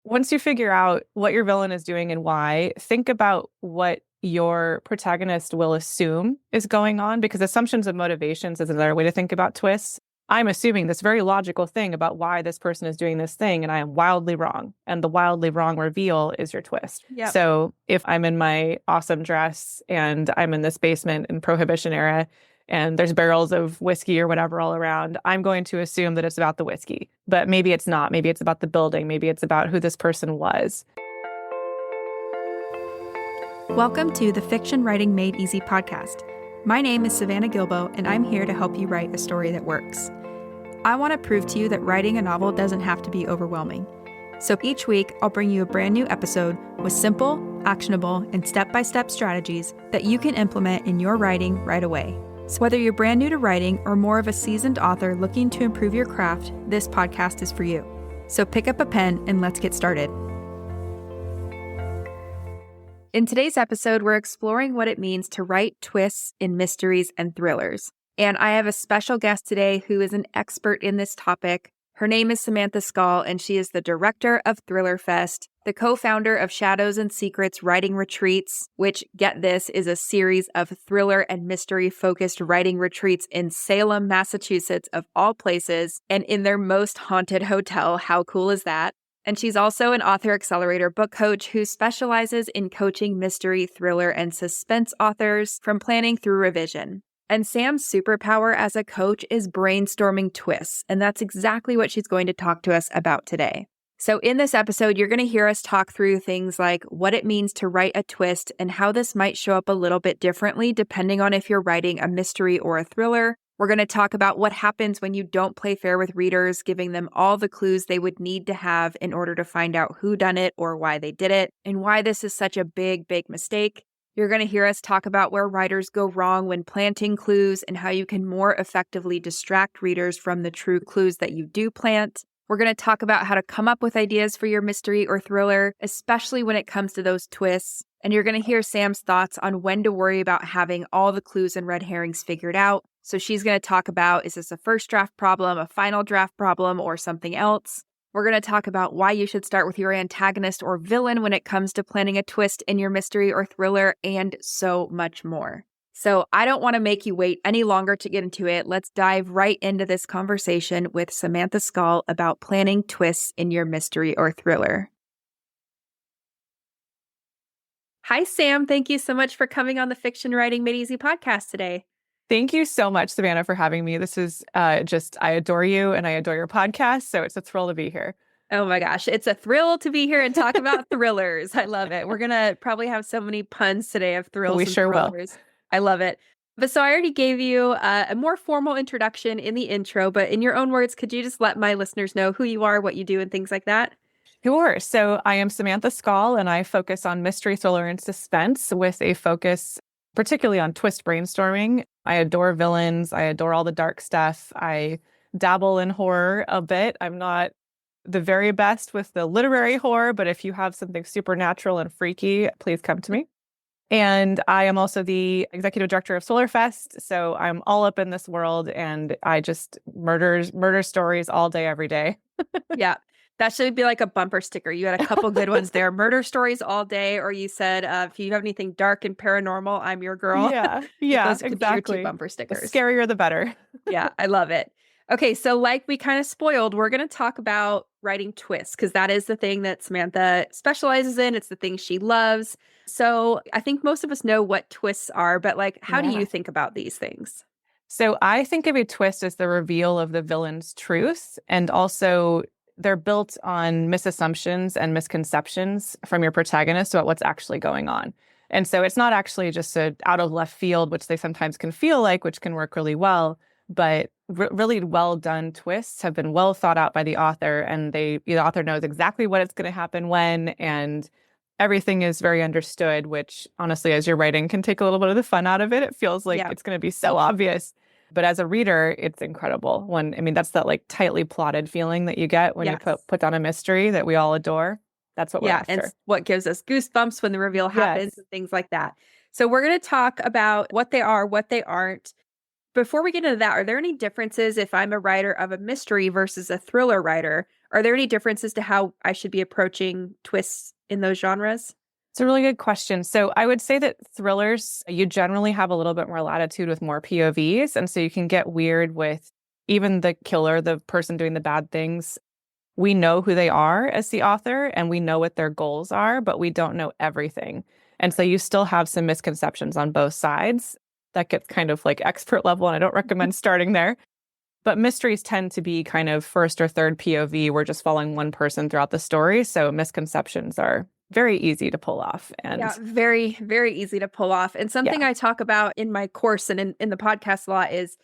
once you figure out what your villain is doing and why, think about what your protagonist will assume is going on, because assumptions and motivations is another way to think about twists. I'm assuming this very logical thing about why this person is doing this thing, and I am wildly wrong. And the wildly wrong reveal is your twist. Yep. So if I'm in my awesome dress and I'm in this basement in Prohibition era, and there's barrels of whiskey or whatever all around, I'm going to assume that it's about the whiskey. But maybe it's not. Maybe it's about the building. Maybe it's about who this person was. Welcome to the Fiction Writing Made Easy podcast. My name is Savannah Gilbo, and I'm here to help you write a story that works. I want to prove to you that writing a novel doesn't have to be overwhelming. So each week, I'll bring you a brand new episode with simple, actionable, and step-by-step strategies that you can implement in your writing right away. So whether you're brand new to writing or more of a seasoned author looking to improve your craft, this podcast is for you. So pick up a pen and let's get started. In today's episode, we're exploring what it means to write twists in mysteries and thrillers. And I have a special guest today who is an expert in this topic. Her name is Samantha Skal, and she is the director of Thriller Fest, the co-founder of Shadows and Secrets Writing Retreats, which, get this, is a series of thriller and mystery-focused writing retreats in Salem, Massachusetts, of all places, and in their most haunted hotel. How cool is that? And she's also an Author Accelerator book coach who specializes in coaching mystery, thriller, and suspense authors from planning through revision. And Sam's superpower as a coach is brainstorming twists, and that's exactly what she's going to talk to us about today. So in this episode, you're going to hear us talk through things like what it means to write a twist and how this might show up a little bit differently depending on if you're writing a mystery or a thriller. We're going to talk about what happens when you don't play fair with readers, giving them all the clues they would need to have in order to find out who done it or why they did it, and why this is such a big, big mistake. You're going to hear us talk about where writers go wrong when planting clues and how you can more effectively distract readers from the true clues that you do plant. We're going to talk about how to come up with ideas for your mystery or thriller, especially when it comes to those twists. And you're going to hear Sam's thoughts on when to worry about having all the clues and red herrings figured out. So she's going to talk about, is this a first draft problem, a final draft problem, or something else? We're going to talk about why you should start with your antagonist or villain when it comes to planning a twist in your mystery or thriller, and so much more. So I don't want to make you wait any longer to get into it. Let's dive right into this conversation with Samantha Skal about planning twists in your mystery or thriller. Hi, Sam. Thank you so much for coming on the Fiction Writing Made Easy podcast today. Thank you so much, Savannah, for having me. This is I adore you and I adore your podcast. So it's a thrill to be here. Oh my gosh. It's a thrill to be here and talk about thrillers. I love it. We're going to probably have so many puns today of thrills and sure thrillers. Will. I love it. But so I already gave you a more formal introduction in the intro, but in your own words, could you just let my listeners know who you are, what you do, and things like that? Sure. So I am Samantha Skal, and I focus on mystery, thriller, and suspense with a focus particularly on twist brainstorming. I adore villains. I adore all the dark stuff. I dabble in horror a bit. I'm not the very best with the literary horror, but if you have something supernatural and freaky, please come to me. And I am also the executive director of Thriller Fest. So I'm all up in this world, and I just murder stories all day, every day. Yeah. That should be like a bumper sticker. You had a couple good ones there. Murder stories all day. Or you said, if you have anything dark and paranormal, I'm your girl. Yeah, Those could exactly. be your two bumper stickers. The scarier, the better. Yeah, I love it. Okay, so like we kind of spoiled, we're going to talk about writing twists because that is the thing that Samantha specializes in. It's the thing she loves. So I think most of us know what twists are, but like, how do you think about these things? So I think of a twist as the reveal of the villain's truth, and also they're built on misassumptions and misconceptions from your protagonist about what's actually going on. And so it's not actually just a out of left field, which they sometimes can feel like, which can work really well, but really well done twists have been well thought out by the author, and the author knows exactly what it's going to happen when, and everything is very understood, which honestly, as you're writing, can take a little bit of the fun out of it. It feels like it's going to be so obvious. But as a reader, it's incredible. That's that like tightly plotted feeling that you get when you put down a mystery that we all adore. That's what we're after. And what gives us goosebumps when the reveal happens and things like that. So we're going to talk about what they are, what they aren't. Before we get into that, are there any differences if I'm a writer of a mystery versus a thriller writer? Are there any differences to how I should be approaching twists in those genres? It's a really good question. So I would say that thrillers, you generally have a little bit more latitude with more POVs. And so you can get weird with even the killer, the person doing the bad things. We know who they are as the author and we know what their goals are, but we don't know everything. And so you still have some misconceptions on both sides. That gets kind of like expert level, and I don't recommend starting there. But mysteries tend to be kind of first or third POV. We're just following one person throughout the story. So misconceptions are very easy to pull off. And yeah, very, very easy to pull off. And something I talk about in my course and in the podcast a lot is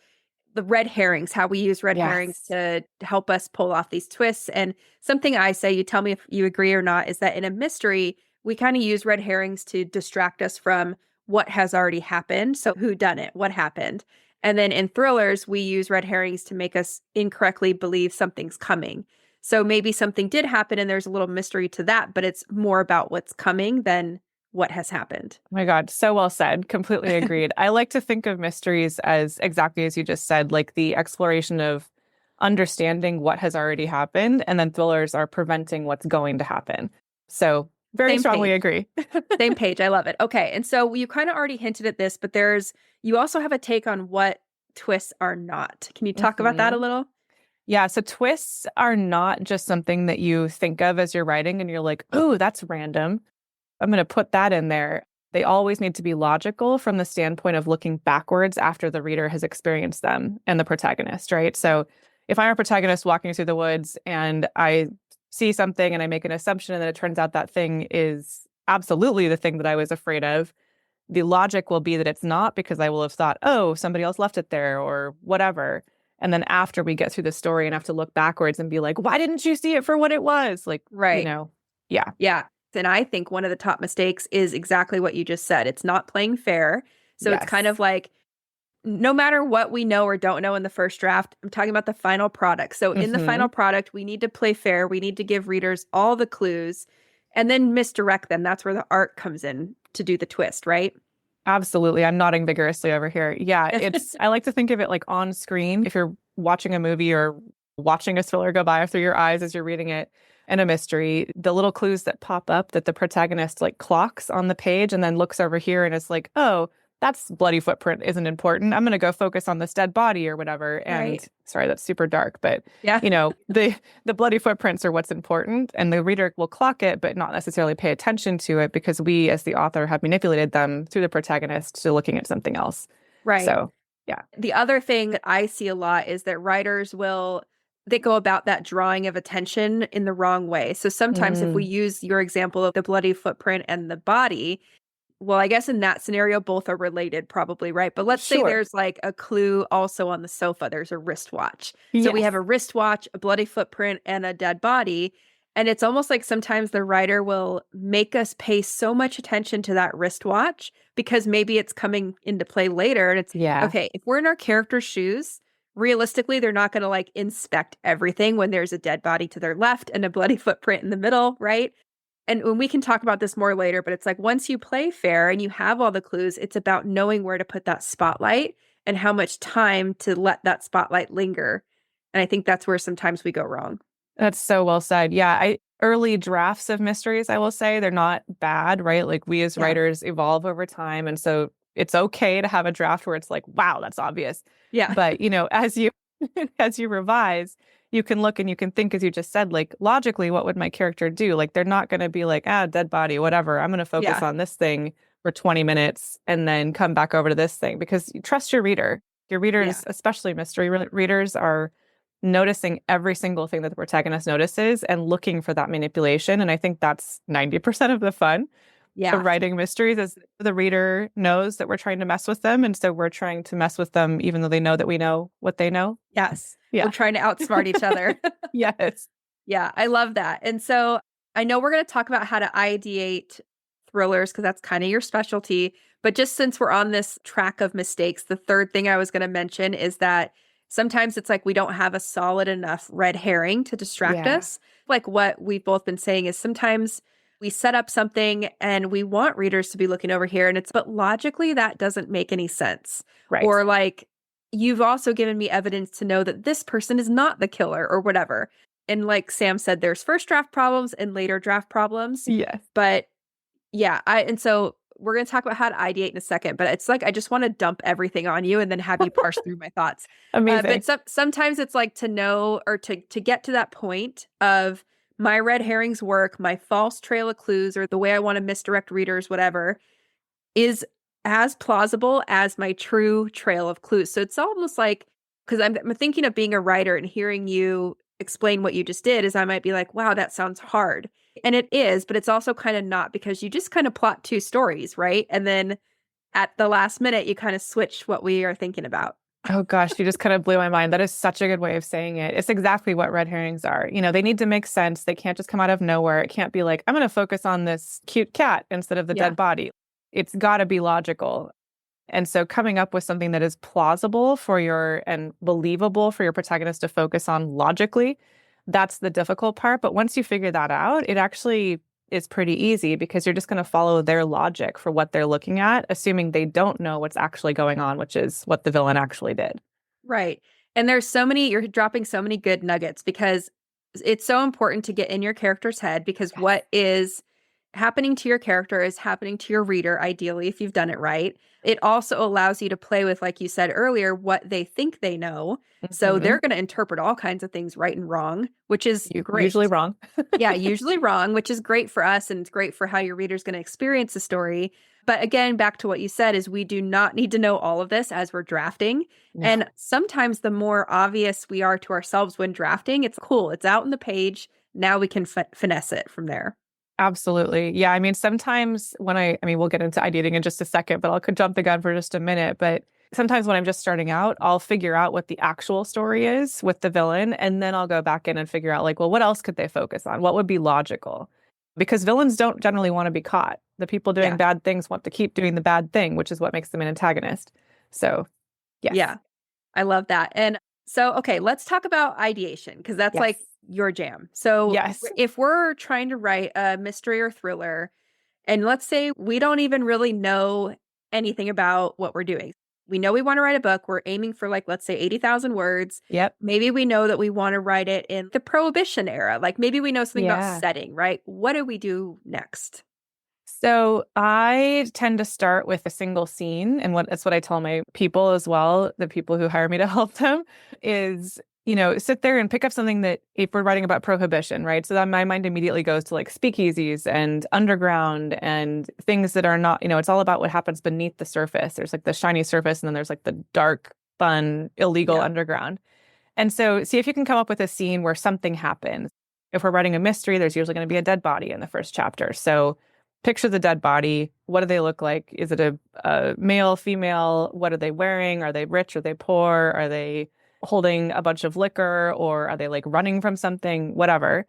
the red herrings, how we use red herrings to help us pull off these twists. And something I say, you tell me if you agree or not, is that in a mystery, we kind of use red herrings to distract us from what has already happened. So who done it? What happened? And then in thrillers, we use red herrings to make us incorrectly believe something's coming. So maybe something did happen and there's a little mystery to that, but it's more about what's coming than what has happened. Oh my God, so well said. Completely agreed. I like to think of mysteries as exactly as you just said, like the exploration of understanding what has already happened, and then thrillers are preventing what's going to happen. So very Same strongly page. agree. Same page. I love it. Okay. And so you kind of already hinted at this, but you also have a take on what twists are not. Can you talk about that a little? Yeah. So twists are not just something that you think of as you're writing and you're like, oh, that's random. I'm going to put that in there. They always need to be logical from the standpoint of looking backwards after the reader has experienced them and the protagonist, right? So if I'm a protagonist walking through the woods and I see something and I make an assumption and then it turns out that thing is absolutely the thing that I was afraid of, the logic will be that it's not, because I will have thought, oh, somebody else left it there or whatever. And then after we get through the story and have to look backwards and be like, why didn't you see it for what it was? Like, Right. Yeah. Yeah. And I think one of the top mistakes is exactly what you just said. It's not playing fair. So it's kind of like, no matter what we know or don't know in the first draft, I'm talking about the final product. So in the final product, we need to play fair. We need to give readers all the clues and then misdirect them. That's where the art comes in to do the twist, right? Absolutely. I'm nodding vigorously over here. Yeah, I like to think of it like on screen. If you're watching a movie or watching a thriller go by through your eyes as you're reading it in a mystery, the little clues that pop up that the protagonist like clocks on the page and then looks over here and is like, oh, that's bloody footprint isn't important. I'm going to go focus on this dead body or whatever. And sorry, that's super dark, but the bloody footprints are what's important, and the reader will clock it, but not necessarily pay attention to it because we as the author have manipulated them through the protagonist to looking at something else. Right. So, yeah. The other thing that I see a lot is that writers they go about that drawing of attention in the wrong way. So sometimes if we use your example of the bloody footprint and the body, well, I guess in that scenario, both are related probably, right? But let's say there's like a clue also on the sofa. There's a wristwatch. So we have a wristwatch, a bloody footprint, and a dead body. And it's almost like sometimes the writer will make us pay so much attention to that wristwatch because maybe it's coming into play later. And it's, okay, if we're in our character's shoes, realistically, they're not going to like inspect everything when there's a dead body to their left and a bloody footprint in the middle, right? And when we can talk about this more later, but it's like once you play fair and you have all the clues, it's about knowing where to put that spotlight and how much time to let that spotlight linger. And I think that's where sometimes we go wrong. That's so well said. Yeah, early drafts of mysteries, I will say, they're not bad, right? Like we as writers evolve over time. And so it's okay to have a draft where it's like, wow, that's obvious. Yeah. But, as you as you revise, you can look and you can think, as you just said, like logically, what would my character do? Like they're not going to be like, dead body, whatever. I'm going to focus on this thing for 20 minutes and then come back over to this thing, because you trust your reader. Your readers, especially mystery readers, are noticing every single thing that the protagonist notices and looking for that manipulation. And I think that's 90% of the fun of writing mysteries, is the reader knows that we're trying to mess with them. And so we're trying to mess with them, even though they know that we know what they know. Yes. Yeah. We're trying to outsmart each other. Yes. Yeah. I love that. And so I know we're going to talk about how to ideate thrillers because that's kind of your specialty. But just since we're on this track of mistakes, the third thing I was going to mention is that sometimes it's like we don't have a solid enough red herring to distract us. Like what we've both been saying is sometimes we set up something and we want readers to be looking over here, but logically that doesn't make any sense. Right. Or like, you've also given me evidence to know that this person is not the killer or whatever. And like Sam said, there's first draft problems and later draft problems. Yes. But yeah, and so we're going to talk about how to ideate in a second, but it's like I just want to dump everything on you and then have you parse through my thoughts. Amazing. But sometimes it's like to know or to get to that point of my red herrings work, my false trail of clues, or the way I want to misdirect readers, whatever, is as plausible as my true trail of clues. So it's almost like, because I'm thinking of being a writer and hearing you explain what you just did, is I might be like, wow, that sounds hard. And it is, but it's also kind of not, because you just kind of plot two stories, right? And then at the last minute, you kind of switch what we are thinking about. Oh gosh, you just kind of blew my mind. That is such a good way of saying it. It's exactly what red herrings are. They need to make sense. They can't just come out of nowhere. It can't be like, I'm going to focus on this cute cat instead of the dead body. It's got to be logical. And so coming up with something that is plausible and believable for your protagonist to focus on logically, that's the difficult part. But once you figure that out, it actually is pretty easy, because you're just going to follow their logic for what they're looking at, assuming they don't know what's actually going on, which is what the villain actually did. Right. And you're dropping so many good nuggets, because it's so important to get in your character's head, because what is happening to your character is happening to your reader, ideally, if you've done it right. It also allows you to play with, like you said earlier, what they think they know. So they're going to interpret all kinds of things right and wrong, which is great. Usually wrong. Yeah, usually wrong, which is great for us, and it's great for how your reader's going to experience the story. But again, back to what you said, is we do not need to know all of this as we're drafting. No. And sometimes the more obvious we are to ourselves when drafting, it's cool. It's out on the page. Now we can finesse it from there. Absolutely. Yeah. I mean, sometimes we'll get into ideating in just a second, but could jump the gun for just a minute. But sometimes when I'm just starting out, I'll figure out what the actual story is with the villain. And then I'll go back in and figure out, like, well, what else could they focus on? What would be logical? Because villains don't generally want to be caught. The people doing bad things want to keep doing the bad thing, which is what makes them an antagonist. So, yes. Yeah, I love that. And so, okay, let's talk about ideation, because that's like your jam. So if we're trying to write a mystery or thriller, and let's say we don't even really know anything about what we're doing. We know we want to write a book. We're aiming for, like, let's say 80,000 words. Yep. Maybe we know that we want to write it in the Prohibition era. Like, maybe we know something about setting, right? What do we do next? So I tend to start with a single scene. And that's what I tell my people as well, the people who hire me to help them, is, sit there and pick up something that, if we're writing about prohibition, right? So that my mind immediately goes to, like, speakeasies and underground and things that are not, it's all about what happens beneath the surface. There's, like, the shiny surface, and then there's, like, the dark, fun, illegal underground. And so see if you can come up with a scene where something happens. If we're writing a mystery, there's usually going to be a dead body in the first chapter. So picture the dead body. What do they look like? Is it a male, female? What are they wearing? Are they rich? Are they poor? Are they holding a bunch of liquor, or are they, like, running from something? Whatever.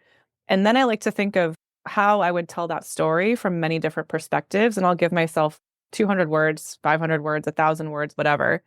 And then I like to think of how I would tell that story from many different perspectives. And I'll give myself 200 words, 500 words, 1,000 words, whatever.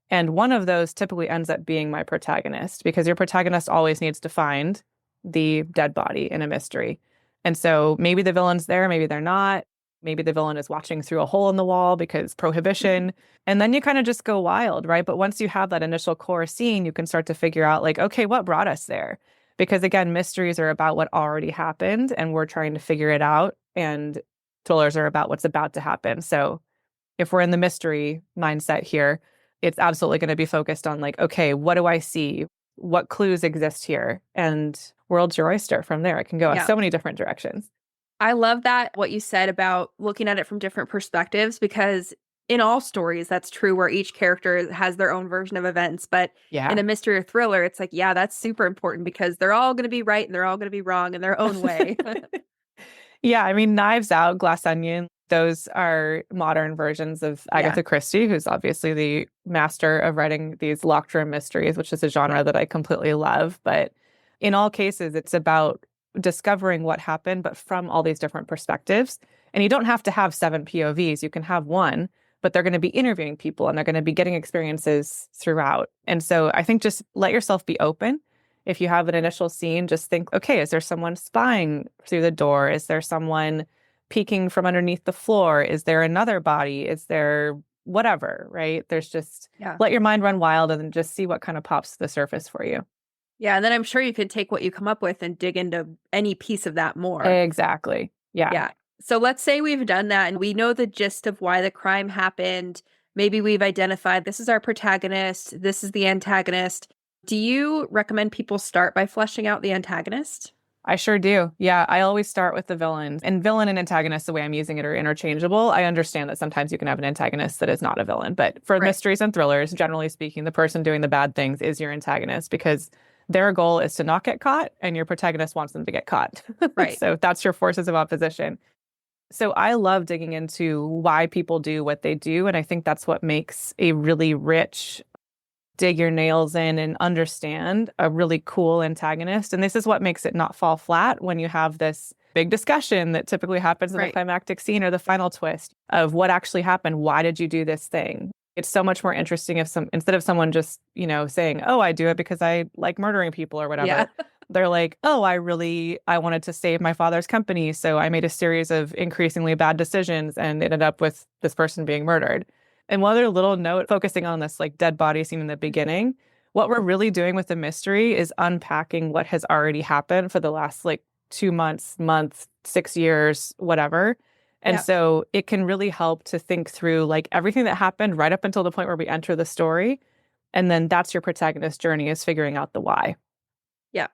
And one of those typically ends up being my protagonist, because your protagonist always needs to find the dead body in a mystery. And so maybe the villain's there, maybe they're not. Maybe the villain is watching through a hole in the wall because prohibition. And then you kind of just go wild, right? But once you have that initial core scene, you can start to figure out, like, okay, what brought us there? Because again, mysteries are about what already happened, and we're trying to figure it out. And thrillers are about what's about to happen. So if we're in the mystery mindset here, it's absolutely going to be focused on, like, okay, what do I see? What clues exist here? And world's your oyster from there. It can go in so many different directions. I love that, what you said about looking at it from different perspectives, because in all stories, that's true, where each character has their own version of events. But in a mystery or thriller, it's like, that's super important, because they're all going to be right and they're all going to be wrong in their own way. Yeah, I mean, Knives Out, Glass Onion, those are modern versions of Agatha Christie, who's obviously the master of writing these locked room mysteries, which is a genre that I completely love. But in all cases, it's about discovering what happened, but from all these different perspectives. And you don't have to have 7 POVs. You can have one, but they're going to be interviewing people, and they're going to be getting experiences throughout. And so I think just let yourself be open. If you have an initial scene, just think, okay, is there someone spying through the door? Is there someone peeking from underneath the floor? Is there another body? Is there whatever, right? There's just let your mind run wild, and then just see what kind of pops to the surface for you. Yeah. And then I'm sure you can take what you come up with and dig into any piece of that more. Exactly. Yeah. Yeah. So let's say we've done that and we know the gist of why the crime happened. Maybe we've identified this is our protagonist, this is the antagonist. Do you recommend people start by fleshing out the antagonist? I sure do. Yeah, I always start with the villain. And villain and antagonist, the way I'm using it, are interchangeable. I understand that sometimes you can have an antagonist that is not a villain, but for Right. mysteries and thrillers, generally speaking, the person doing the bad things is your antagonist because their goal is to not get caught and your protagonist wants them to get caught. Right. So that's your forces of opposition. So I love digging into why people do what they do. And I think that's what makes a really rich dig your nails in and understand a really cool antagonist. And this is what makes it not fall flat when you have this big discussion that typically happens in the Right. climactic scene or the final twist of what actually happened. Why did you do this thing? It's so much more interesting if instead of someone just, saying, oh, I do it because I like murdering people or whatever. Yeah. They're like, oh, I wanted to save my father's company. So I made a series of increasingly bad decisions and ended up with this person being murdered. And one other little note focusing on this like dead body scene in the beginning, what we're really doing with the mystery is unpacking what has already happened for the last like 2 months, 6 years, whatever. And Yeah. so it can really help to think through like everything that happened right up until the point where we enter the story. And then that's your protagonist journey, is figuring out the why. Yeah.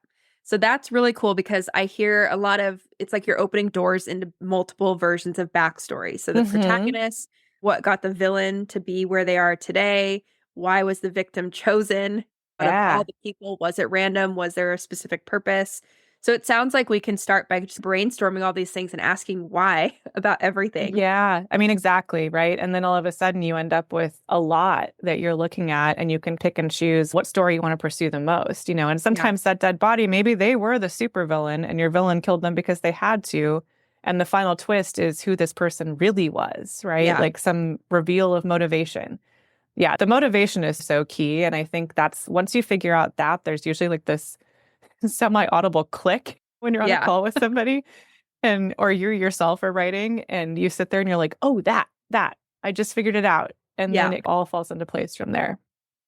So that's really cool because I hear a lot of it's like you're opening doors into multiple versions of backstory. So the Hmm. protagonist, what got the villain to be where they are today? Why was the victim chosen? Out of all Yeah. the people, was it random? Was there a specific purpose? So it sounds like we can start by just brainstorming all these things and asking why about everything. Yeah. I mean, exactly. Right. And then all of a sudden you end up with a lot that you're looking at and you can pick and choose what story you want to pursue the most, and Yeah. sometimes that dead body, maybe they were the supervillain and your villain killed them because they had to. And the final twist is who this person really was, right? Yeah. Like some reveal of motivation. Yeah. The motivation is so key. And I think that's once you figure out that, there's usually like this semi-audible click when you're on a Yeah. call with somebody and or you yourself are writing and you sit there and you're like, oh, that I just figured it out. And then Yeah. it all falls into place from there.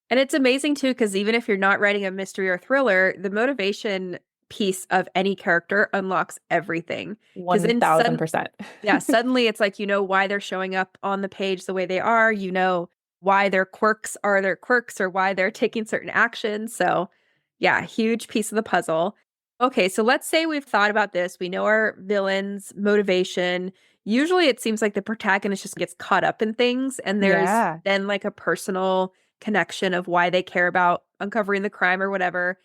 And it's amazing too, because even if you're not writing a mystery or thriller, the motivation piece of any character unlocks everything. Because then 1000%. yeah, suddenly it's like you know why they're showing up on the page the way they are, you know why their quirks are their quirks or why they're taking certain actions. So yeah, huge piece of the puzzle. Okay, so let's say we've thought about this. We know our villain's motivation. Usually it seems like the protagonist just gets caught up in things and there's Yeah. then like a personal connection of why they care about uncovering the crime or whatever.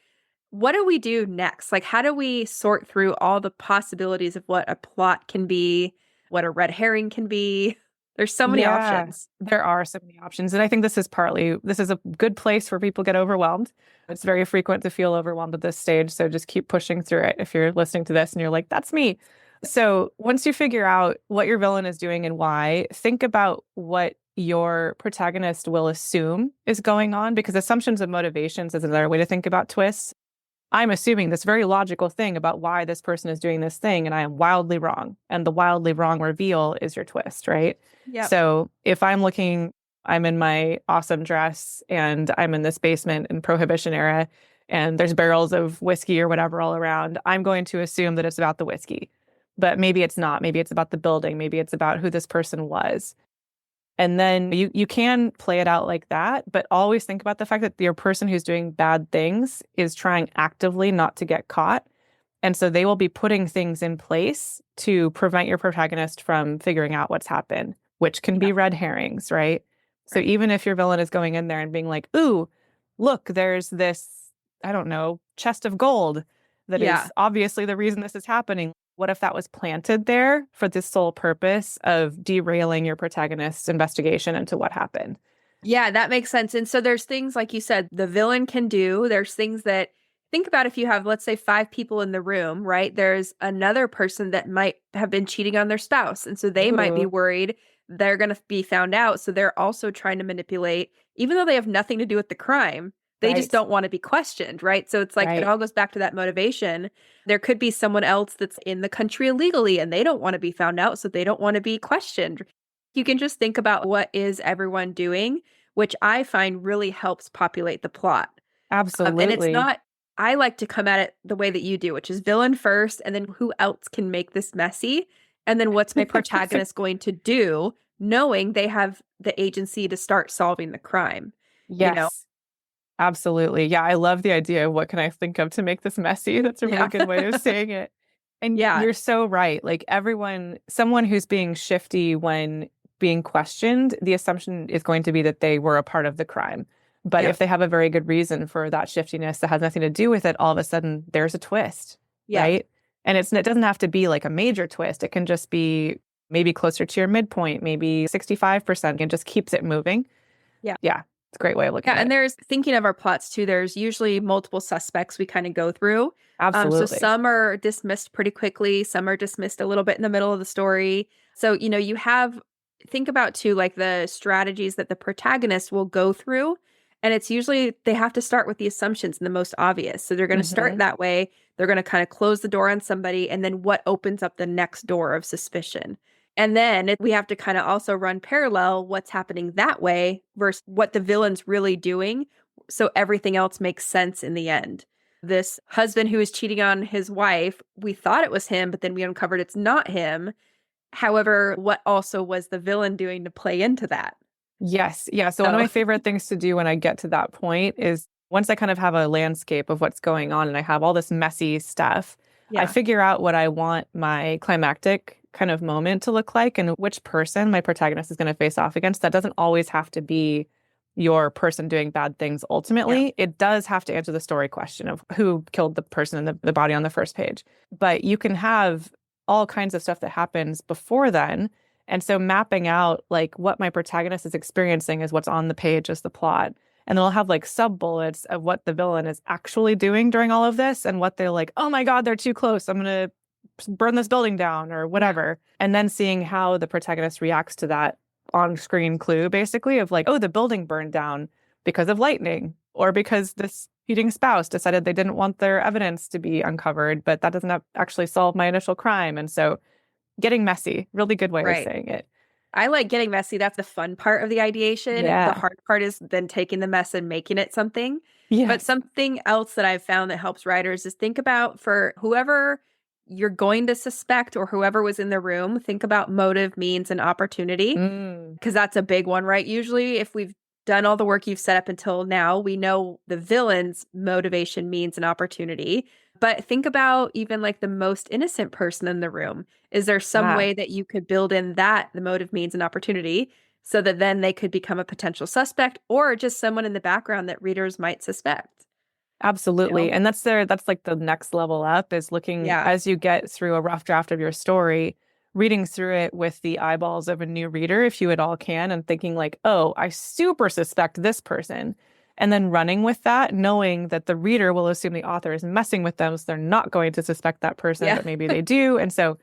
What do we do next? Like, how do we sort through all the possibilities of what a plot can be, what a red herring can be? There's so many Yeah. options. There are so many options. And I think this is a good place where people get overwhelmed. It's very frequent to feel overwhelmed at this stage. So just keep pushing through it if you're listening to this and you're like, that's me. So once you figure out what your villain is doing and why, think about what your protagonist will assume is going on, because assumptions and motivations is another way to think about twists. I'm assuming this very logical thing about why this person is doing this thing, and I am wildly wrong. And the wildly wrong reveal is your twist, right? Yep. So if I'm in my awesome dress and I'm in this basement in Prohibition era, and there's barrels of whiskey or whatever all around, I'm going to assume that it's about the whiskey. But maybe it's not. Maybe it's about the building. Maybe it's about who this person was. And then you can play it out like that, but always think about the fact that your person who's doing bad things is trying actively not to get caught. And so they will be putting things in place to prevent your protagonist from figuring out what's happened, which can Yeah. be red herrings, right? So Right. even if your villain is going in there and being like, ooh, look, there's this, I don't know, chest of gold that Yeah. is obviously the reason this is happening. What if that was planted there for the sole purpose of derailing your protagonist's investigation into what happened? Yeah, that makes sense. And so there's things like you said, the villain can do. There's things that think about if you have, let's say, 5 people in the room, right? There's another person that might have been cheating on their spouse. And so they might be Ooh, worried they're going to be found out. So they're also trying to manipulate, even though they have nothing to do with the crime. They just right, don't want to be questioned, right? So it's like it right. all goes back to that motivation. There could be someone else that's in the country illegally and they don't want to be found out. So they don't want to be questioned. You can just think about what is everyone doing which I find really helps populate the plot. And it's Absolutely. not I like to come at it the way that you do, which is villain first, and then who else can make this messy? And then what's my protagonist going to do, knowing they have the agency to start solving the crime, you know? Yes, absolutely. Yeah, I love the idea of what can I think of to make this messy. That's a really Yeah. good way of saying it. And Yeah. you're so right. Like someone who's being shifty when being questioned, the assumption is going to be that they were a part of the crime. But Yeah. if they have a very good reason for that shiftiness that has nothing to do with it, all of a sudden there's a twist, Yeah. right? And it doesn't have to be like a major twist. It can just be maybe closer to your midpoint, maybe 65%, and just keeps it moving. Yeah. Yeah, it's a great way of looking Yeah. at And it. there's thinking of our plots too, there's usually multiple suspects we kind of go through. So Absolutely. some are dismissed pretty quickly, some are dismissed a little bit in the middle of the story. So, you think about too, like the strategies that the protagonist will go through. And it's usually they have to start with the assumptions and the most obvious. So they're going to start Hmm. that way. They're going to kind of close the door on somebody. And then what opens up the next door of suspicion? And then we have to kind of also run parallel what's happening that way versus what the villain's really doing. So everything else makes sense in the end. This husband who is cheating on his wife, we thought it was him, but then we uncovered it's not him. However, what also was the villain doing to play into that? Yes. Yeah. So one of So, my favorite things to do when I get to that point is once I kind of have a landscape of what's going on and I have all this messy stuff, I yeah, figure out what I want my climactic kind of moment to look like and which person my protagonist is going to face off against. That doesn't always have to be your person doing bad things yeah, ultimately. It does have to answer the story question of who killed the person in the body on the first page. But you can have all kinds of stuff that happens before then, and so mapping out like what my protagonist is experiencing is what's on the page as the plot. And then I'll have like sub bullets of what the villain is actually doing during all of this and what they're like, oh my God, they're too close. I'm going to burn this building down or yeah, whatever. And then seeing how the protagonist reacts to that on screen clue, basically, of like, oh, the building burned down because of lightning or because this cheating spouse decided they didn't want their evidence to be uncovered, but that doesn't actually solve my initial crime. And so getting messy, really good way of right. saying it. I like getting messy. That's the fun part of the ideation. The Yeah. hard part is then taking the mess and making it something. But Yes. something else that I've found that helps writers is think about for whoever you're going to suspect or whoever was in the room, think about motive, means, and opportunity, Mm. because that's a big one, right? Usually, if we've done all the work you've set up until now, we know the villain's motivation, means, and opportunity. But think about even like the most innocent person in the room. Is there some Ah, way that you could build in that, the motive, means, and opportunity, so that then they could become a potential suspect or just someone in the background that readers might suspect? You absolutely. know? And that's like the next level up is looking Yeah. as you get through a rough draft of your story, reading through it with the eyeballs of a new reader, if you at all can, and thinking like, oh, I super suspect this person. And then running with that, knowing that the reader will assume the author is messing with them. So they're not going to suspect that person, Yeah. but maybe they do. And so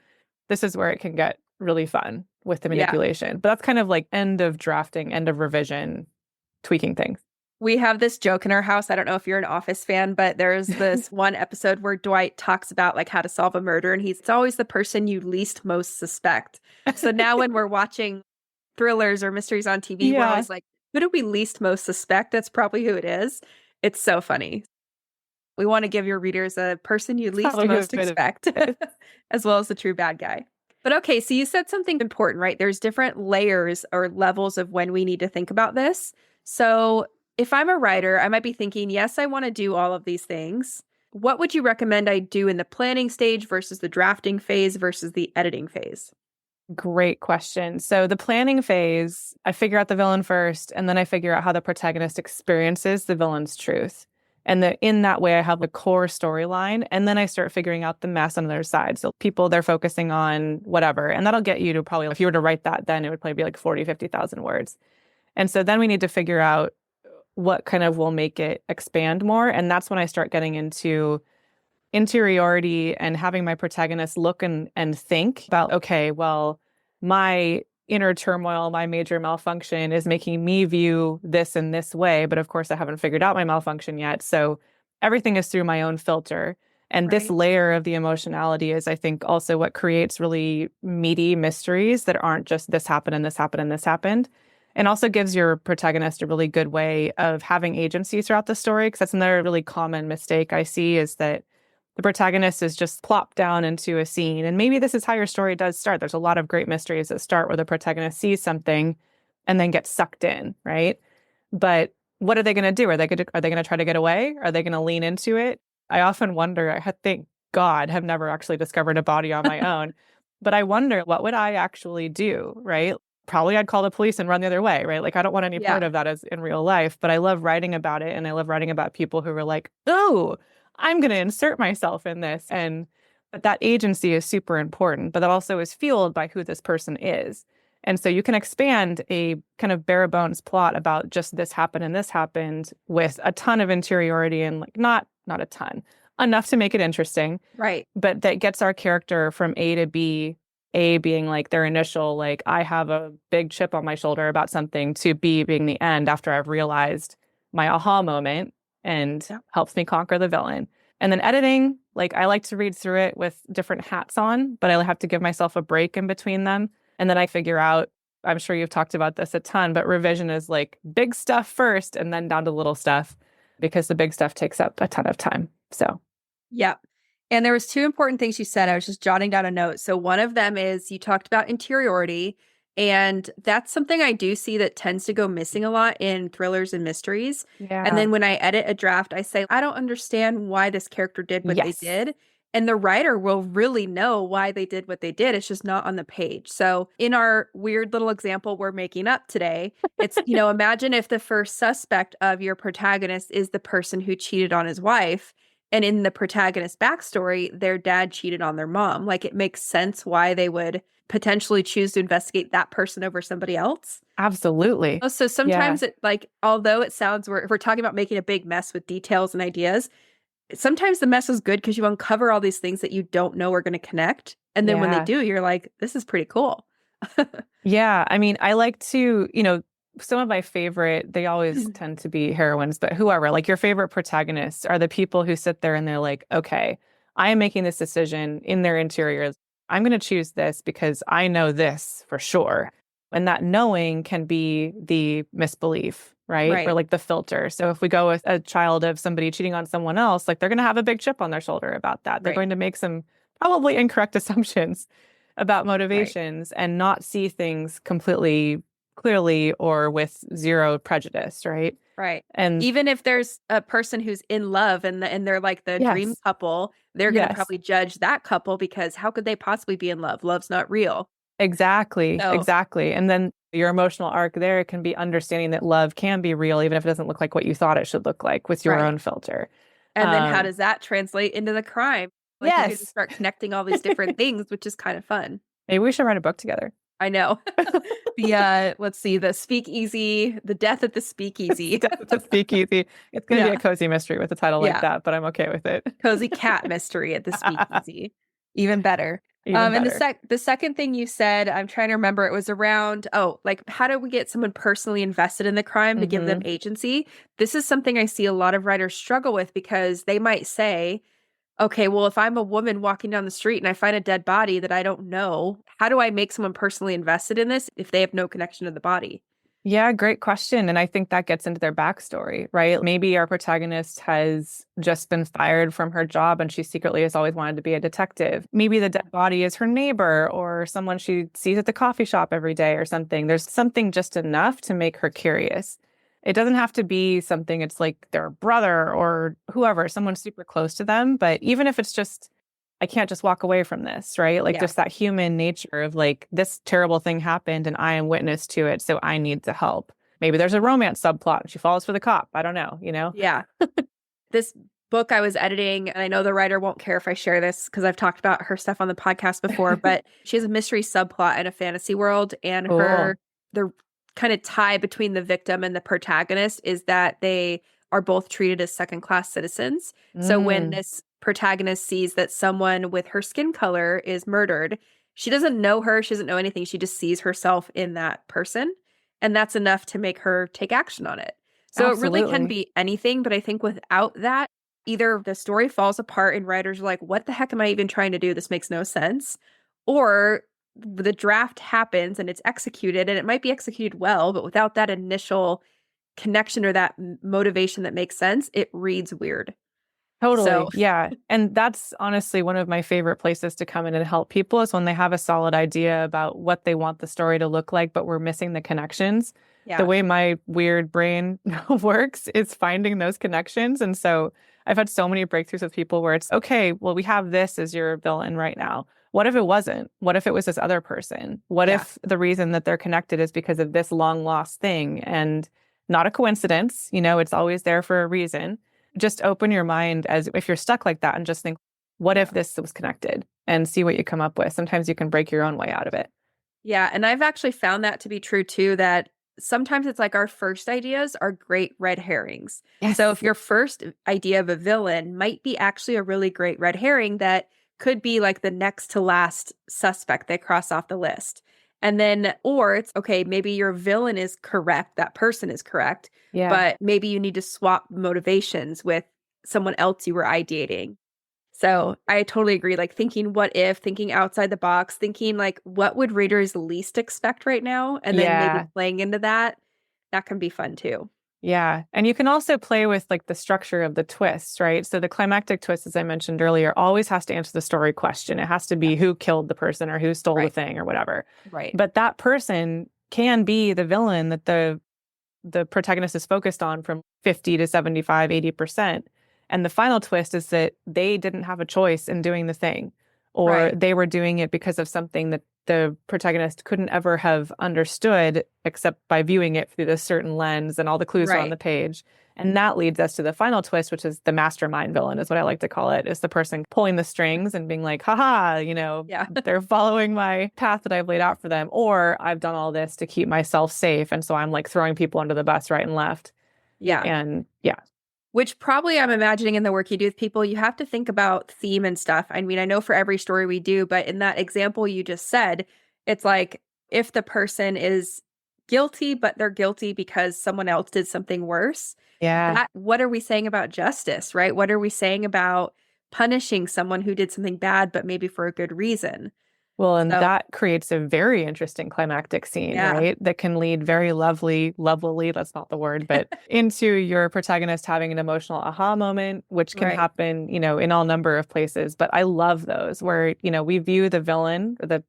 this is where it can get really fun with the Yeah. manipulation. But that's kind of like end of drafting, end of revision, tweaking things. We have this joke in our house. I don't know if you're an Office fan, but there's this one episode where Dwight talks about like how to solve a murder, and it's always the person you least most suspect. So now when we're watching thrillers or mysteries on TV, we're Yeah, always like, who do we least most suspect? That's probably who it is. It's so funny. We want to give your readers a person you least probably a most bit of expect, it. as well as the true bad guy. But okay, so you said something important, right? There's different layers or levels of when we need to think about this. So if I'm a writer, I might be thinking, yes, I want to do all of these things. What would you recommend I do in the planning stage versus the drafting phase versus the editing phase? Great question. So the planning phase, I figure out the villain first, and then I figure out how the protagonist experiences the villain's truth. And in that way, I have a core storyline, and then I start figuring out the mess on the other side. So people they're focusing on whatever, and that'll get you to probably, if you were to write that, then it would probably be like 40, 50,000 words. And so then we need to figure out what kind of will make it expand more. And that's when I start getting into interiority and having my protagonist look and think about, okay, well, my inner turmoil, my major malfunction is making me view this in this way. But of course, I haven't figured out my malfunction yet. So everything is through my own filter. And this Right. layer of the emotionality is, I think, also what creates really meaty mysteries that aren't just this happened and this happened and this happened. And also gives your protagonist a really good way of having agency throughout the story. Because that's another really common mistake I see is that the protagonist is just plopped down into a scene. And maybe this is how your story does start. There's a lot of great mysteries that start where the protagonist sees something and then gets sucked in, right? But what are they going to do? Are they going to try to get away? Are they going to lean into it? I often wonder, thank God, have never actually discovered a body on my own. But I wonder, what would I actually do, right? Probably I'd call the police and run the other way, right? Like, I don't want any part of that as in real life, but I love writing about it. And I love writing about people who are like, oh, I'm going to insert myself in this. And but that agency is super important, but that also is fueled by who this person is. And so you can expand a kind of bare bones plot about just this happened and this happened with a ton of interiority and like not a ton, enough to make it interesting. Right. But that gets our character from A to B, A being like their initial, like, I have a big chip on my shoulder about something, to B being the end after I've realized my aha moment and helps me conquer the villain. And then editing, like, I like to read through it with different hats on, but I have to give myself a break in between them. And then I figure out, I'm sure you've talked about this a ton, but revision is like big stuff first and then down to little stuff, because the big stuff takes up a ton of time. So, yeah. And there was two important things you said. I was just jotting down a note. So one of them is you talked about interiority, and that's something I do see that tends to go missing a lot in thrillers and mysteries. yeah. And then when I edit a draft, I say, I don't understand why this character did what they did. And the writer will really know why they did what they did. It's just not on the page. So in our weird little example we're making up today, it's, imagine if the first suspect of your protagonist is the person who cheated on his wife. And in the protagonist's backstory, their dad cheated on their mom. Like, it makes sense why they would potentially choose to investigate that person over somebody else. Absolutely. So sometimes it, like, although it sounds, if we're talking about making a big mess with details and ideas, sometimes the mess is good because you uncover all these things that you don't know are going to connect. And then when they do, you're like, this is pretty cool. Yeah. I mean, I like to, some of my favorite, they always tend to be heroines, but whoever, like your favorite protagonists are the people who sit there and they're like, okay, I am making this decision in their interiors. I'm going to choose this because I know this for sure. And that knowing can be the misbelief, right? Or like the filter. So if we go with a child of somebody cheating on someone else, like they're going to have a big chip on their shoulder about that. They're going to make some probably incorrect assumptions about motivations and not see things completely clearly or with zero prejudice, right? Right. And even if there's a person who's in love and they're like the dream couple, they're going to probably judge that couple because how could they possibly be in love? Love's not real. Exactly. And then your emotional arc there can be understanding that love can be real, even if it doesn't look like what you thought it should look like with your own filter. And then how does that translate into the crime? Like, you can start connecting all these different things, which is kind of fun. Maybe we should write a book together. I know. Let's see, the Speakeasy, The Death at the Speakeasy. Death at the Speakeasy. It's going to be a cozy mystery with a title like that, but I'm okay with it. Cozy cat mystery at the Speakeasy. Even better. And the second thing you said, I'm trying to remember, it was around, like, how do we get someone personally invested in the crime to give them agency? This is something I see a lot of writers struggle with because they might say, okay, well, if I'm a woman walking down the street and I find a dead body that I don't know, how do I make someone personally invested in this if they have no connection to the body? Yeah, great question. And I think that gets into their backstory, right? Maybe our protagonist has just been fired from her job and she secretly has always wanted to be a detective. Maybe the dead body is her neighbor or someone she sees at the coffee shop every day or something. There's something just enough to make her curious. It doesn't have to be something, it's like their brother or whoever, someone super close to them. But even if it's just, I can't just walk away from this, right? Like just that human nature of like, this terrible thing happened and I am witness to it, so I need to help. Maybe there's a romance subplot and she falls for the cop. I don't know, Yeah. This book I was editing, and I know the writer won't care if I share this because I've talked about her stuff on the podcast before, but she has a mystery subplot in a fantasy world, and the kind of tie between the victim and the protagonist is that they are both treated as second-class citizens. So when this protagonist sees that someone with her skin color is murdered, she doesn't know her, she doesn't know anything, she just sees herself in that person, and that's enough to make her take action on it. So it really can be anything, but I think without that, either the story falls apart and writers are like, what the heck am I even trying to do? This makes no sense. Or the draft happens and it's executed, and it might be executed well, but without that initial connection or that motivation that makes sense, it reads weird. So Totally. Yeah. And that's honestly one of my favorite places to come in and help people is when they have a solid idea about what they want the story to look like, but we're missing the connections. The yeah, way my weird brain works is finding those connections. And so I've had so many breakthroughs with people where it's okay, well, we have this as your villain right now. What if it wasn't? What if it was this other person? What yeah, if the reason that they're connected is because of this long lost thing and not a coincidence? It's always there for a reason. Just open your mind as if you're stuck like that and just think, what if yeah. this was connected and see what you come up with. Sometimes you can break your own way out of it. Yeah, and I've actually found that to be true too, that sometimes it's like our first ideas are great red herrings. So if Yes. your first idea of a villain might be actually a really great red herring that could be like the next to last suspect they cross off the list. And then, or it's okay, maybe your villain is correct, that person is correct, Yeah. but maybe you need to swap motivations with someone else you were ideating. So I totally agree. Like thinking what if, thinking outside the box, thinking like what would readers least expect right now, and then maybe Yeah. playing into that, that can be fun too. Yeah. And you can also play with like the structure of the twists, right? So the climactic twist, as I mentioned earlier, always has to answer the story question. It has to Yeah. be who killed the person or who stole the Right. thing or whatever. Right. But that person can be the villain that the protagonist is focused on from 50 to 75, 80%. And the final twist is that they didn't have a choice in doing the thing, or Right. they were doing it because of something that the protagonist couldn't ever have understood except by viewing it through this certain lens, and all the clues are on Right. the page. And that leads us to the final twist, which is the mastermind villain, is what I like to call it. Is the person pulling the strings and being like, haha, Yeah. they're following my path that I've laid out for them. Or I've done all this to keep myself safe. And so I'm like throwing people under the bus right and left. Yeah. And yeah, Which probably I'm imagining in the work you do with people, you have to think about theme and stuff. I mean, I know for every story we do, but in that example you just said, it's like if the person is guilty, but they're guilty because someone else did something worse, yeah. that what are we saying about justice, right? What are we saying about punishing someone who did something bad, but maybe for a good reason? Well, and So, that creates a very interesting climactic scene, yeah. right? That can lead very lovelily, that's not the word, but into your protagonist having an emotional aha moment, which can Right. happen, in all number of places. But I love those where, we view the villain, the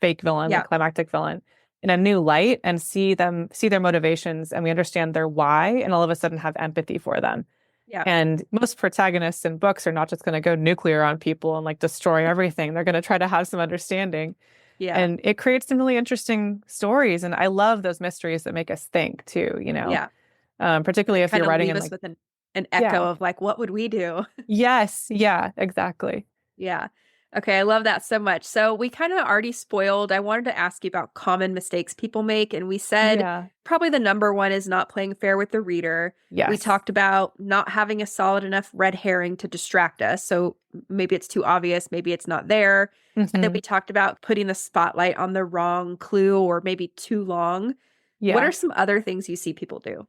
fake villain, the Yeah. climactic villain, in a new light and see their motivations, and we understand their why, and all of a sudden have empathy for them. Yeah. And most protagonists in books are not just going to go nuclear on people and like destroy everything. They're going to try to have some understanding. Yeah. And it creates some really interesting stories. And I love those mysteries that make us think too, Yeah. particularly They if you're kind of writing leave in us like, with an echo yeah, of like, what would we do? yes, yeah, exactly. Yeah. Okay, I love that so much. So we kind of already spoiled. I wanted to ask you about common mistakes people make. And we said Yeah, probably the number one is not playing fair with the reader. We yes. talked about not having a solid enough red herring to distract us. So maybe it's too obvious, maybe it's not there. And then Hmm. we talked about putting the spotlight on the wrong clue or maybe too long. What Yeah. are some other things you see people do?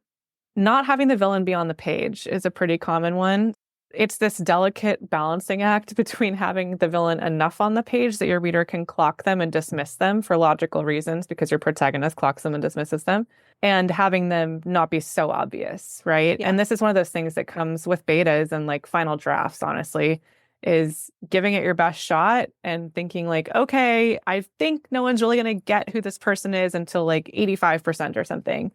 Not having the villain be on the page is a pretty common one. It's this delicate balancing act between having the villain enough on the page that your reader can clock them and dismiss them for logical reasons because your protagonist clocks them and dismisses them, and having them not be so obvious, right? Yeah. And this is one of those things that comes with betas and like final drafts, honestly, is giving it your best shot and thinking like, okay, I think no one's really going to get who this person is until like 85% or something.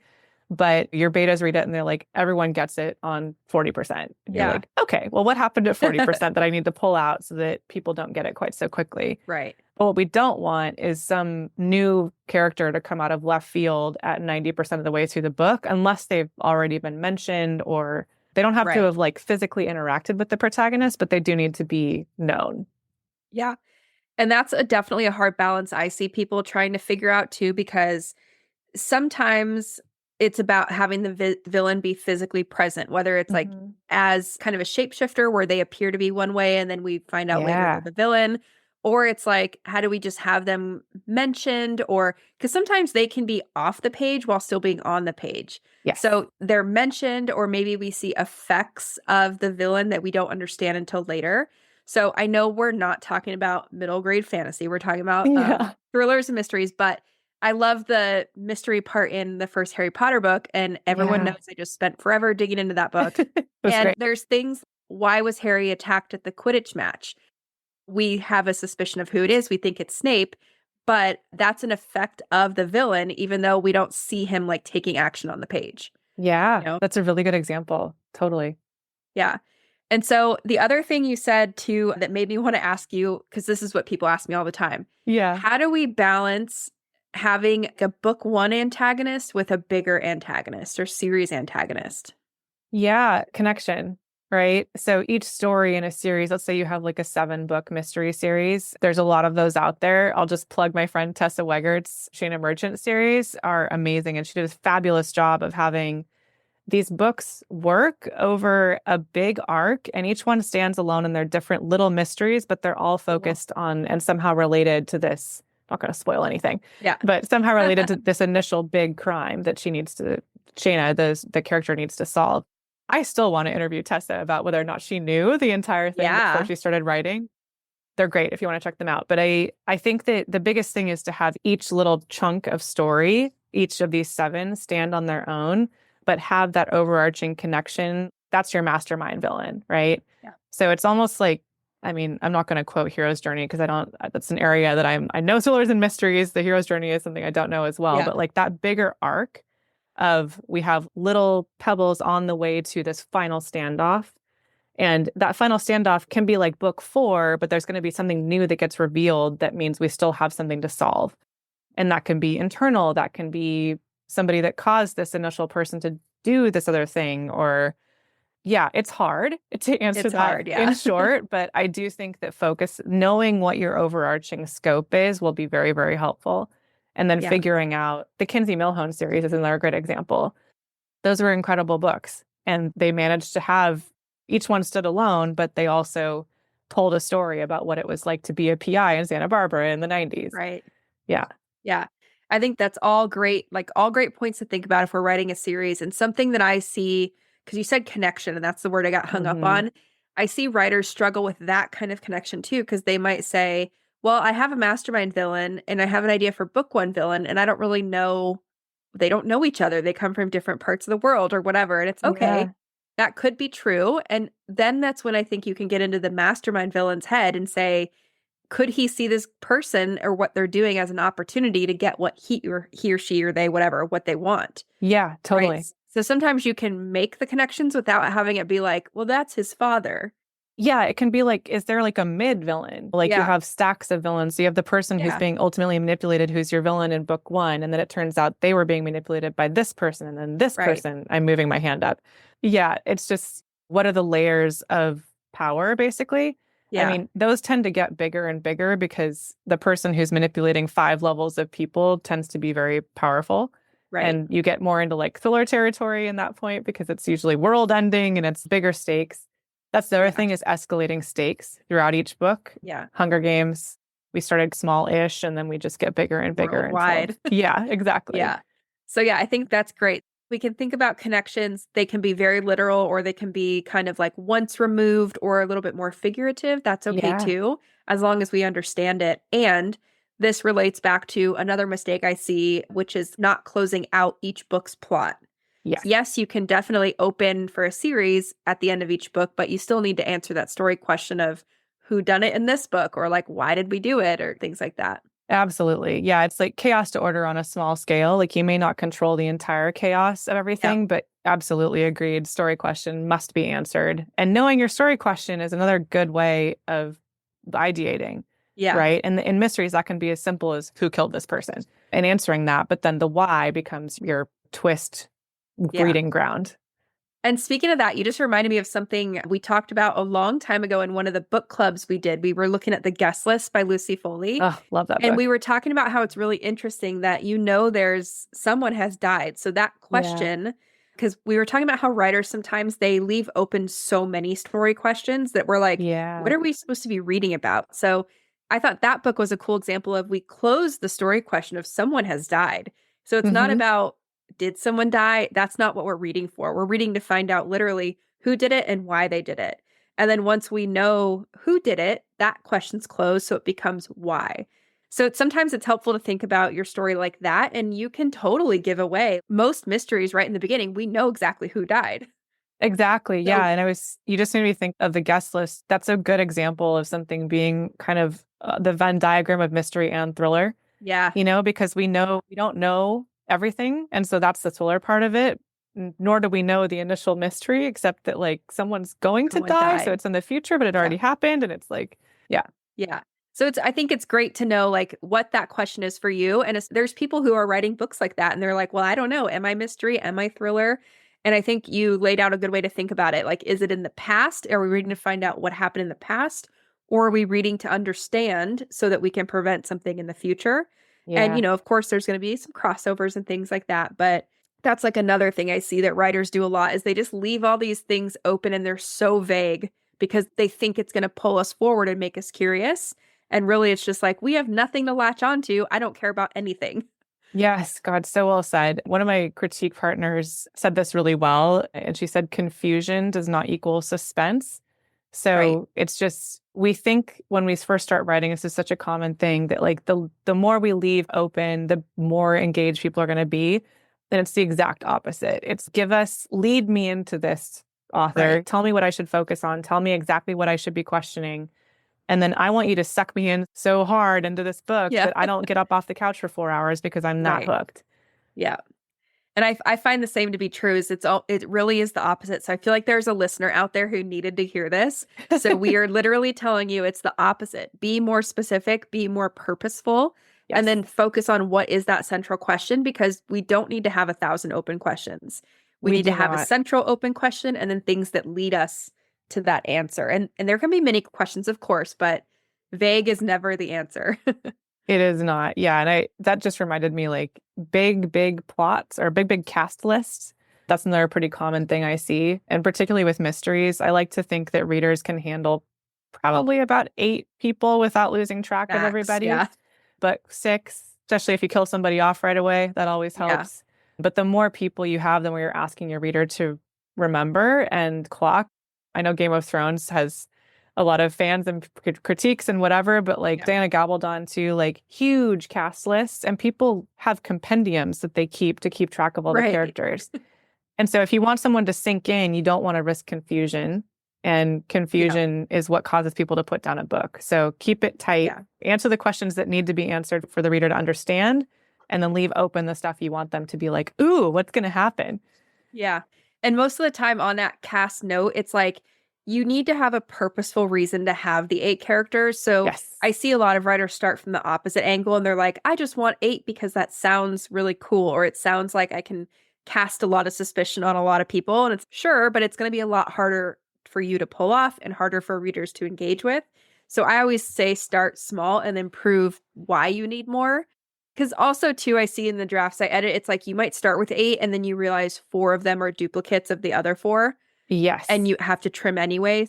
But your betas read it and they're like, everyone gets it on 40%. And you're Yeah. like, okay, well, what happened at 40% that I need to pull out so that people don't get it quite so quickly? Right. But what we don't want is some new character to come out of left field at 90% of the way through the book, unless they've already been mentioned, or they don't have to Right. have like physically interacted with the protagonist, but they do need to be known. Yeah. And that's definitely a hard balance I see people trying to figure out too, because sometimes it's about having the villain be physically present, whether it's like Mhm. as kind of a shapeshifter where they appear to be one way and then we find out later they're Yeah. the villain, or it's like, how do we just have them mentioned? Or because sometimes they can be off the page while still being on the page. Yes. So they're mentioned, or maybe we see effects of the villain that we don't understand until later. So I know we're not talking about middle grade fantasy. We're talking about Yeah. thrillers and mysteries, but I love the mystery part in the first Harry Potter book. And everyone Yeah. knows I just spent forever digging into that book. It was And great. there's things, why was Harry attacked at the Quidditch match? We have a suspicion of who it is. We think it's Snape, but that's an effect of the villain, even though we don't see him like taking action on the page. Yeah, You know? that's a really good example. Totally. Yeah. And so the other thing you said too that made me want to ask you, because this is what people ask me all the time. Yeah. How do we balance having a book one antagonist with a bigger antagonist or series antagonist? Yeah, connection, right? So each story in a series, let's say you have like a 7-book mystery series. There's a lot of those out there. I'll just plug my friend Tessa Weggert's Shayna Merchant series are amazing. And she did a fabulous job of having these books work over a big arc, and each one stands alone in their different little mysteries, but they're all focused on and somehow related to this. I'm not going to spoil anything, Yeah. but somehow related to this initial big crime that Shayna, the character needs to solve. I still want to interview Tessa about whether or not she knew the entire thing before she started writing. They're great if you want to check them out. But I think that the biggest thing is to have each little chunk of story, each of these 7 stand on their own, but have that overarching connection. That's your mastermind villain, right? Yeah. So it's almost like, I mean, I'm not going to quote Hero's Journey because that's an area that I know thrillers and mysteries. The Hero's Journey is something I don't know as well, Yeah. but like that bigger arc of we have little pebbles on the way to this final standoff. And that final standoff can be like book 4, but there's going to be something new that gets revealed that means we still have something to solve. And that can be internal. That can be somebody that caused this initial person to do this other thing. Or, yeah, it's hard to answer that in short. But I do think that knowing what your overarching scope is will be very, very helpful. And then figuring out the Kinsey Millhone series is another great example. Those were incredible books. And they managed to have each one stood alone, but they also told a story about what it was like to be a PI in Santa Barbara in the 90s. Right. Yeah. Yeah. I think that's all great, like all great points to think about if we're writing a series. And something that I see, because you said connection, and that's the word I got hung up on. I see writers struggle with that kind of connection too, because they might say, well, I have a mastermind villain and I have an idea for book 1 villain, and I don't really know, they don't know each other. They come from different parts of the world or whatever. And it's okay. Yeah. That could be true. And then that's when I think you can get into the mastermind villain's head and say, could he see this person or what they're doing as an opportunity to get what he or she or they, whatever, what they want? Yeah, totally. Right? So sometimes you can make the connections without having it be like, well, that's his father. Yeah, it can be like, is there like a mid villain? Like you have stacks of villains. So you have the person who's being ultimately manipulated, who's your villain in book 1. And then it turns out they were being manipulated by this person. And then this person, I'm moving my hand up. Yeah, it's just, what are the layers of power, basically? Yeah. I mean, those tend to get bigger and bigger because the person who's manipulating 5 levels of people tends to be very powerful. Right. And you get more into like thriller territory in that point because it's usually world ending and it's bigger stakes. That's the other thing is escalating stakes throughout each book. Yeah. Hunger Games, we started small-ish and then we just get bigger and bigger. Worldwide. Yeah, exactly. Yeah. So yeah, I think that's great. We can think about connections. They can be very literal, or they can be kind of like once removed or a little bit more figurative. That's okay too, as long as we understand it. And this relates back to another mistake I see, which is not closing out each book's plot. Yes, you can definitely open for a series at the end of each book, but you still need to answer that story question of who done it in this book, or like, why did we do it, or things like that. Absolutely. Yeah, it's like chaos to order on a small scale. Like you may not control the entire chaos of everything, but absolutely agreed. Story question must be answered. And knowing your story question is another good way of ideating. Yeah. Right. And in mysteries, that can be as simple as who killed this person and answering that. But then the why becomes your twist breeding ground. And speaking of that, you just reminded me of something we talked about a long time ago in one of the book clubs we did. We were looking at The Guest List by Lucy Foley. Oh, love that book. And we were talking about how it's really interesting that there's someone has died. So that question, because we were talking about how writers sometimes they leave open so many story questions that we're like, what are we supposed to be reading about? So I thought that book was a cool example of we closed the story question of someone has died. So it's not about, did someone die? That's not what we're reading for. We're reading to find out literally who did it and why they did it. And then once we know who did it, that question's closed. So it becomes why. So sometimes it's helpful to think about your story like that. And you can totally give away most mysteries right in the beginning. We know exactly who died. Exactly. So Yeah. And you just made me think of the guest list. That's a good example of something being kind of the Venn diagram of mystery and thriller, yeah, because we don't know everything. And so that's the thriller part of it. Nor do we know the initial mystery, except that like someone's going to someone die. So died. it's in the future, but it Yeah. already happened. And it's like, yeah. Yeah. So I think it's great to know like what that question is for you. And there's people who are writing books like that and they're like, well, I don't know. Am I mystery? Am I thriller? And I think you laid out a good way to think about it. Like, is it in the past? Are we reading to find out what happened in the past? Or are we reading to understand so that we can prevent something in the future? And, Yeah. of course, there's going to be some crossovers and things like that. But that's like another thing I see that writers do a lot is they just leave all these things open and they're so vague because they think it's going to pull us forward and make us curious. And really, it's just like, we have nothing to latch onto. I don't care about anything. Yes, God, so well said. One of my critique partners said this really well, and she said confusion does not equal suspense. Right. So it's just, we think when we first start writing, this is such a common thing that like the more we leave open, the more engaged people are going to be. Then it's the exact opposite. It's lead me into this, author. Right. Tell me what I should focus on. Tell me exactly what I should be questioning. And then I want you to suck me in so hard into this book Yeah. that I don't get up off the couch for 4 hours because I'm not Right. hooked. Yeah. And I find the same to be true is it really is the opposite. So I feel like there's a listener out there who needed to hear this. So we are literally telling you it's the opposite. Be more specific, be more purposeful, and Yes. then focus on what is that central question because we don't need to have 1,000 open questions. We We need to do have a not. central open question and then things that lead us to that answer. And there can be many questions, of course, but vague is never the answer. It is not. Yeah. And that just reminded me like big plots or big cast lists. That's another pretty common thing I see. And particularly with mysteries, I like to think that readers can handle probably about 8 people without losing track of Max, everybody. yeah. But 6, especially if you kill somebody off right away, that always Yeah. helps. But the more people you have, the more you're asking your reader to remember and clock. I know Game of Thrones has a lot of fans and critiques and whatever, but like Yeah. Diana Gabaldon too, like huge cast lists, and people have compendiums that they keep to keep track of all the Right. characters. And so if you want someone to sink in, you don't want to risk confusion. And confusion is what causes people to put down a book. So keep it tight, Yeah. answer the questions that need to be answered for the reader to understand, and then leave open the stuff you want them to be like, ooh, what's going to happen? Yeah. And most of the time on that cast note, it's like you need to have a purposeful reason to have the 8 characters. So Yes. I see a lot of writers start from the opposite angle and they're like, I just want 8 because that sounds really cool, or it sounds like I can cast a lot of suspicion on a lot of people. And it's sure, but it's going to be a lot harder for you to pull off and harder for readers to engage with. So I always say start small and then prove why you need more. Because also, too, I see in the drafts I edit, it's like you might start with 8 and then you realize 4 of them are duplicates of the other 4 Yes. and you have to trim anyway.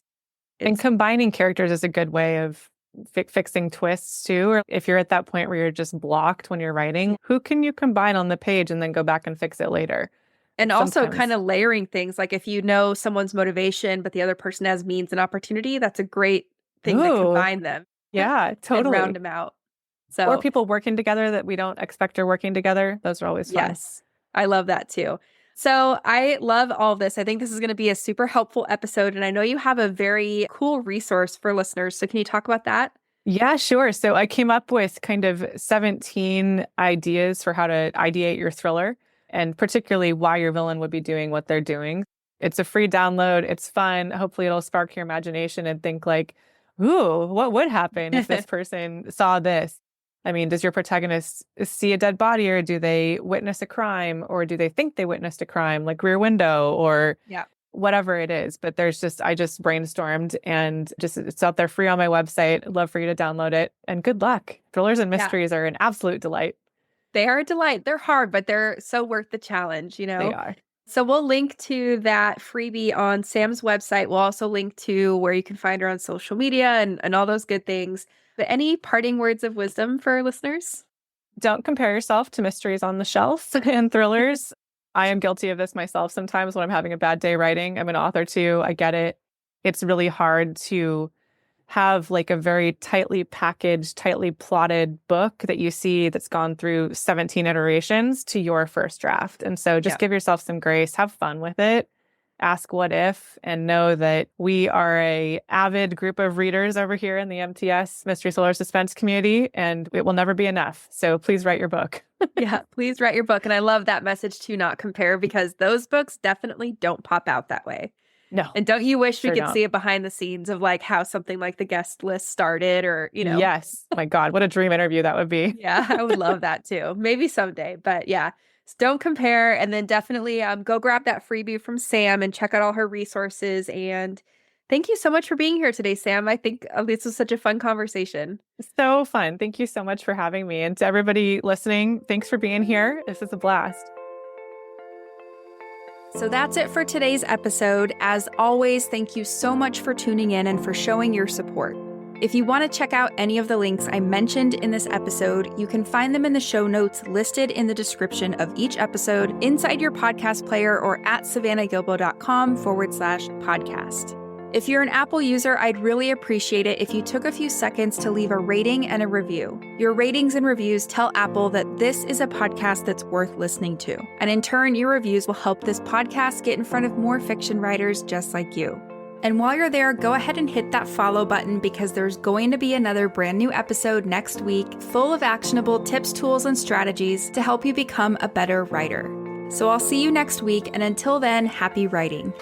And combining characters is a good way of fixing twists too. Or if you're at that point where you're just blocked when you're writing, who can you combine on the page and then go back and fix it later? And also kind of layering things. Like if you know someone's motivation, but the other person has means and opportunity, that's a great thing to combine them. Yeah, And totally. round them out. So, or people working together that we don't expect are working together. Those are always fun. Yes, I love that too. So I love all this. I think this is going to be a super helpful episode. And I know you have a very cool resource for listeners. So can you talk about that? Yeah, sure. So I came up with kind of 17 ideas for how to ideate your thriller, and particularly why your villain would be doing what they're doing. It's a free download. It's fun. Hopefully it'll spark your imagination and think like, ooh, what would happen if this person saw this? I mean, does your protagonist see a dead body, or do they witness a crime, or do they think they witnessed a crime, like Rear Window, or whatever it is? But I just brainstormed, and it's out there free on my website. I'd love for you to download it, and good luck. Thrillers and mysteries are an absolute delight. They are a delight. They're hard, but they're so worth the challenge, They are. So we'll link to that freebie on Sam's website. We'll also link to where you can find her on social media and all those good things. But any parting words of wisdom for our listeners? Don't compare yourself to mysteries on the shelf and thrillers. I am guilty of this myself sometimes when I'm having a bad day writing. I'm an author too. I get it. it's really hard to have like a very tightly packaged, tightly plotted book that you see that's gone through 17 iterations to your first draft. And so just give yourself some grace, have fun with it, ask what if, and know that we are a avid group of readers over here in the MTS Mystery Thriller Suspense community, and it will never be enough. So please write your book. Yeah, please write your book. And I love that message to not compare, because those books definitely don't pop out that way. No. And don't you wish Sure we could don't. see it behind the scenes of like how something like the guest list started, or, you know? Yes. My God, what a dream interview that would be. Yeah, I would love that too. Maybe someday. But yeah, so don't compare. And then definitely go grab that freebie from Sam and check out all her resources. And thank you so much for being here today, Sam. I think this was such a fun conversation. So fun. Thank you so much for having me. And to everybody listening, thanks for being here. This is a blast. So that's it for today's episode. As always, thank you so much for tuning in and for showing your support. If you want to check out any of the links I mentioned in this episode, you can find them in the show notes listed in the description of each episode inside your podcast player or at savannahgilbo.com/podcast. If you're an Apple user, I'd really appreciate it if you took a few seconds to leave a rating and a review. Your ratings and reviews tell Apple that this is a podcast that's worth listening to. And in turn, your reviews will help this podcast get in front of more fiction writers just like you. And while you're there, go ahead and hit that follow button, because there's going to be another brand new episode next week full of actionable tips, tools, and strategies to help you become a better writer. So I'll see you next week, and until then, happy writing.